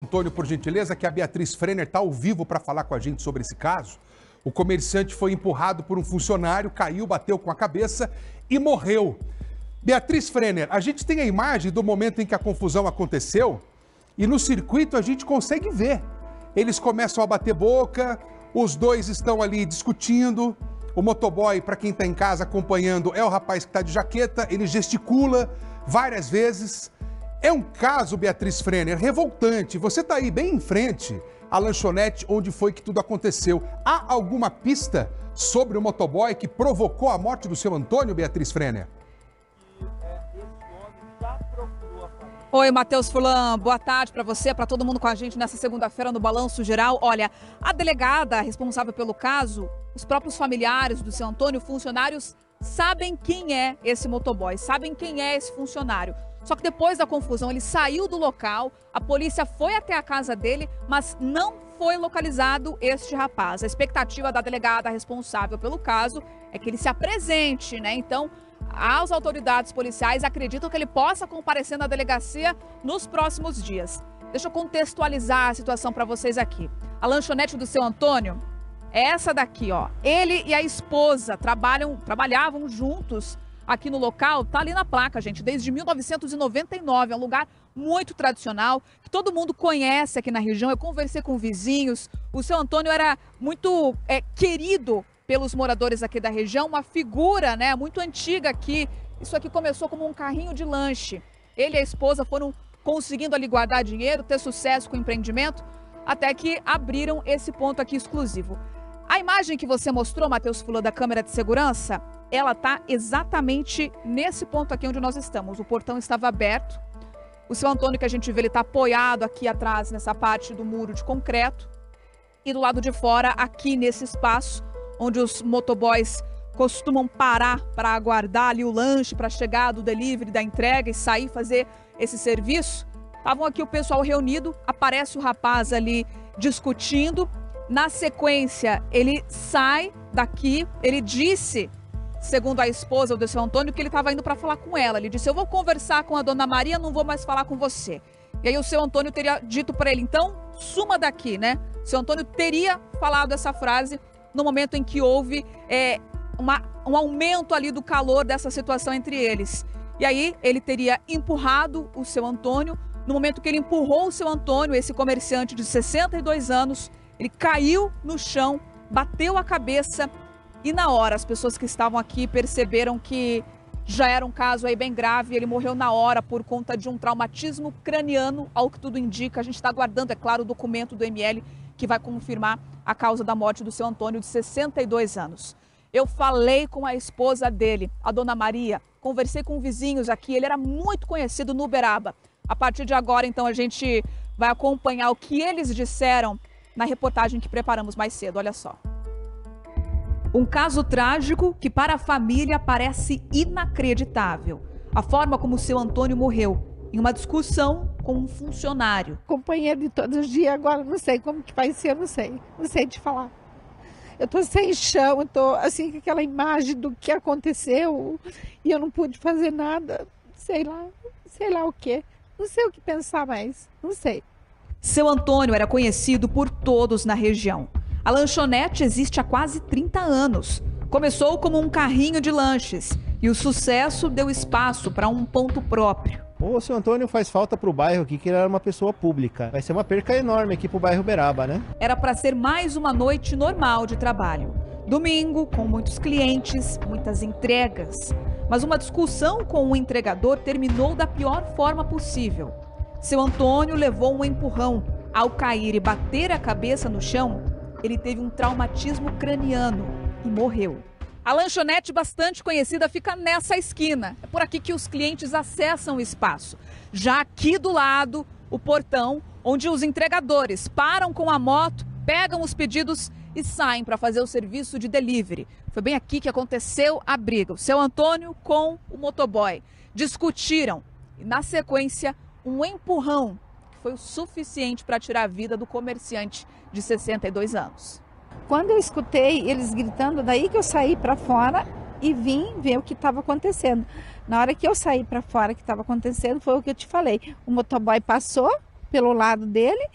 Antônio, por gentileza, que a Beatriz Frenner está ao vivo para falar com a gente sobre esse caso. O comerciante foi empurrado por um funcionário, caiu, bateu com a cabeça e morreu. Beatriz Frenner, a gente tem a imagem do momento em que a confusão aconteceu e no circuito a gente consegue ver. Eles começam a bater boca, os dois estão ali discutindo. O motoboy, para quem está em casa acompanhando, é o rapaz que está de jaqueta, ele gesticula várias vezes. É um caso, Beatriz Frenner, revoltante. Você está aí bem em frente à lanchonete onde foi que tudo aconteceu. Há alguma pista sobre o motoboy que provocou a morte do seu Antônio, Beatriz Frenner? Oi, Matheus Furlan, boa tarde para você, para todo mundo com a gente nessa segunda-feira no Balanço Geral. Olha, a delegada responsável pelo caso, os próprios familiares do seu Antônio, funcionários, sabem quem é esse motoboy, sabem quem é esse funcionário. Só que depois da confusão, ele saiu do local, a polícia foi até a casa dele, mas não foi localizado este rapaz. A expectativa da delegada responsável pelo caso é que ele se apresente, né? Então, as autoridades policiais acreditam que ele possa comparecer na delegacia nos próximos dias. Deixa eu contextualizar a situação para vocês aqui. A lanchonete do seu Antônio é essa daqui, ó. Ele e a esposa trabalhavam juntos aqui no local. Tá ali na placa, gente, desde 1999. É um lugar muito tradicional, que todo mundo conhece aqui na região. Eu conversei com vizinhos. O seu Antônio era muito querido pelos moradores aqui da região, uma figura, né, muito antiga aqui. Isso aqui começou como um carrinho de lanche. Ele e a esposa foram conseguindo ali guardar dinheiro, ter sucesso com o empreendimento, até que abriram esse ponto aqui exclusivo. A imagem que você mostrou, Matheus Furlan, da câmera de segurança, ela está exatamente nesse ponto aqui onde nós estamos. O portão estava aberto. O seu Antônio, que a gente vê, ele está apoiado aqui atrás, nessa parte do muro de concreto. E do lado de fora, aqui nesse espaço, onde os motoboys costumam parar para aguardar ali o lanche, para chegar do delivery, da entrega e sair fazer esse serviço. Estavam aqui o pessoal reunido, aparece o rapaz ali discutindo. Na sequência, ele sai daqui, ele disse, segundo a esposa do seu Antônio, que ele estava indo para falar com ela. Ele disse, eu vou conversar com a dona Maria, não vou mais falar com você. E aí o seu Antônio teria dito para ele, então, suma daqui, né? O seu Antônio teria falado essa frase no momento em que houve um aumento ali do calor dessa situação entre eles. E aí ele teria empurrado o seu Antônio. No momento que ele empurrou o seu Antônio, esse comerciante de 62 anos, ele caiu no chão, bateu a cabeça e na hora as pessoas que estavam aqui perceberam que já era um caso aí bem grave. Ele morreu na hora por conta de um traumatismo craniano, ao que tudo indica. A gente está aguardando, é claro, o documento do ML que vai confirmar a causa da morte do seu Antônio, de 62 anos. Eu falei com a esposa dele, a dona Maria, conversei com vizinhos aqui, ele era muito conhecido no Uberaba. A partir de agora, então, a gente vai acompanhar o que eles disseram na reportagem que preparamos mais cedo, olha só. Um caso trágico que para a família parece inacreditável. A forma como o seu Antônio morreu, em uma discussão com um funcionário. Companheiro de todos os dias, agora não sei como que vai ser, não sei te falar. Eu tô sem chão, eu tô assim com aquela imagem do que aconteceu e eu não pude fazer nada, sei lá o quê, não sei o que pensar mais, não sei. Seu Antônio era conhecido por todos na região. A lanchonete existe há quase 30 anos. Começou como um carrinho de lanches e o sucesso deu espaço para um ponto próprio. O seu Antônio faz falta para o bairro aqui, que ele era uma pessoa pública. Vai ser uma perca enorme aqui para o bairro Uberaba, né? Era para ser mais uma noite normal de trabalho. Domingo, com muitos clientes, muitas entregas. Mas uma discussão com o entregador terminou da pior forma possível. Seu Antônio levou um empurrão. Ao cair e bater a cabeça no chão, ele teve um traumatismo craniano e morreu. A lanchonete, bastante conhecida, fica nessa esquina. É por aqui que os clientes acessam o espaço. Já aqui do lado, o portão, onde os entregadores param com a moto, pegam os pedidos e saem para fazer o serviço de delivery. Foi bem aqui que aconteceu a briga. O seu Antônio com o motoboy discutiram e, na sequência, um empurrão que foi o suficiente para tirar a vida do comerciante de 62 anos. Quando eu escutei eles gritando, daí que eu saí para fora e vim ver o que estava acontecendo. Na hora que eu saí para fora, o que estava acontecendo foi o que eu te falei. O motoboy passou pelo lado dele.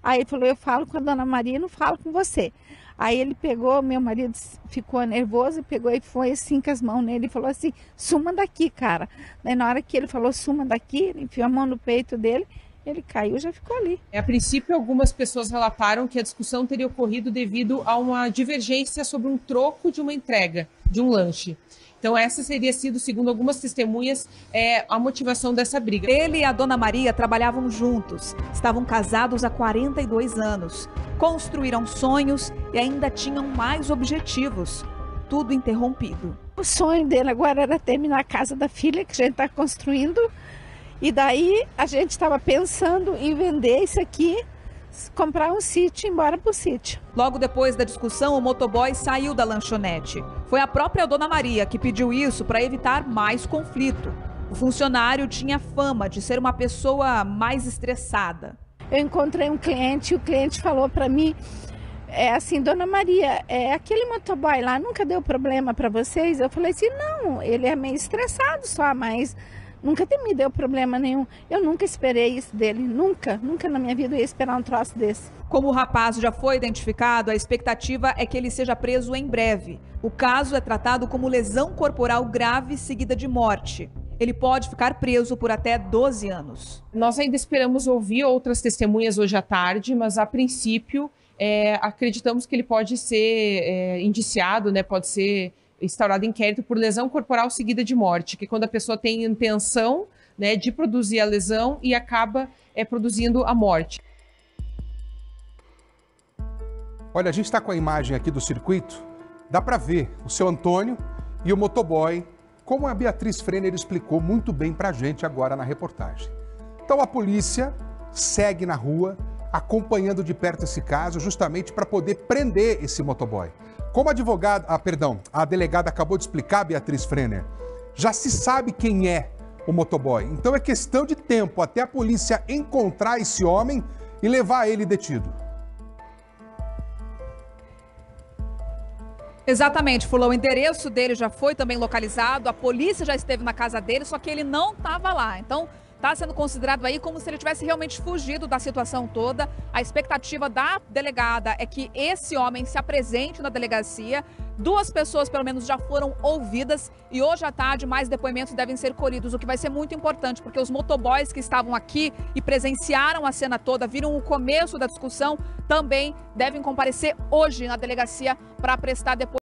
Aí ele falou, eu falo com a dona Maria, não falo com você. Aí ele pegou, meu marido ficou nervoso, pegou e foi assim com as mãos nele e falou assim, suma daqui, cara. Daí na hora que ele falou, suma daqui, ele enfiou a mão no peito dele, ele caiu e já ficou ali. A princípio, algumas pessoas relataram que a discussão teria ocorrido devido a uma divergência sobre um troco de uma entrega, de um lanche. Então essa teria sido, segundo algumas testemunhas, a motivação dessa briga. Ele e a dona Maria trabalhavam juntos, estavam casados há 42 anos, construíram sonhos e ainda tinham mais objetivos. Tudo interrompido. O sonho dele agora era terminar a casa da filha que a gente está construindo. E daí a gente estava pensando em vender isso aqui, comprar um sítio e ir embora para o sítio. Logo depois da discussão, o motoboy saiu da lanchonete. Foi a própria dona Maria que pediu isso para evitar mais conflito. O funcionário tinha fama de ser uma pessoa mais estressada. Eu encontrei um cliente e o cliente falou para mim, assim, dona Maria, aquele motoboy lá nunca deu problema para vocês? Eu falei assim, não, ele é meio estressado só, mas nunca me deu problema nenhum. Eu nunca esperei isso dele, nunca na minha vida eu ia esperar um troço desse. Como o rapaz já foi identificado, a expectativa é que ele seja preso em breve. O caso é tratado como lesão corporal grave seguida de morte. Ele pode ficar preso por até 12 anos. Nós ainda esperamos ouvir outras testemunhas hoje à tarde, mas a princípio acreditamos que ele pode ser indiciado, né, pode ser instaurado inquérito por lesão corporal seguida de morte, que é quando a pessoa tem intenção, né, de produzir a lesão e acaba produzindo a morte. Olha, a gente está com a imagem aqui do circuito, dá para ver o seu Antônio e o motoboy, como a Beatriz Frenner explicou muito bem para a gente agora na reportagem. Então a polícia segue na rua, acompanhando de perto esse caso, justamente para poder prender esse motoboy. Como a delegada acabou de explicar, Beatriz Frenner, já se sabe quem é o motoboy. Então é questão de tempo até a polícia encontrar esse homem e levar ele detido. Exatamente, Fulão. O endereço dele já foi também localizado, a polícia já esteve na casa dele, só que ele não estava lá. Então, está sendo considerado aí como se ele tivesse realmente fugido da situação toda. A expectativa da delegada é que esse homem se apresente na delegacia. 2 pessoas, pelo menos, já foram ouvidas e hoje à tarde mais depoimentos devem ser colhidos, o que vai ser muito importante, porque os motoboys que estavam aqui e presenciaram a cena toda, viram o começo da discussão, também devem comparecer hoje na delegacia para prestar depoimento.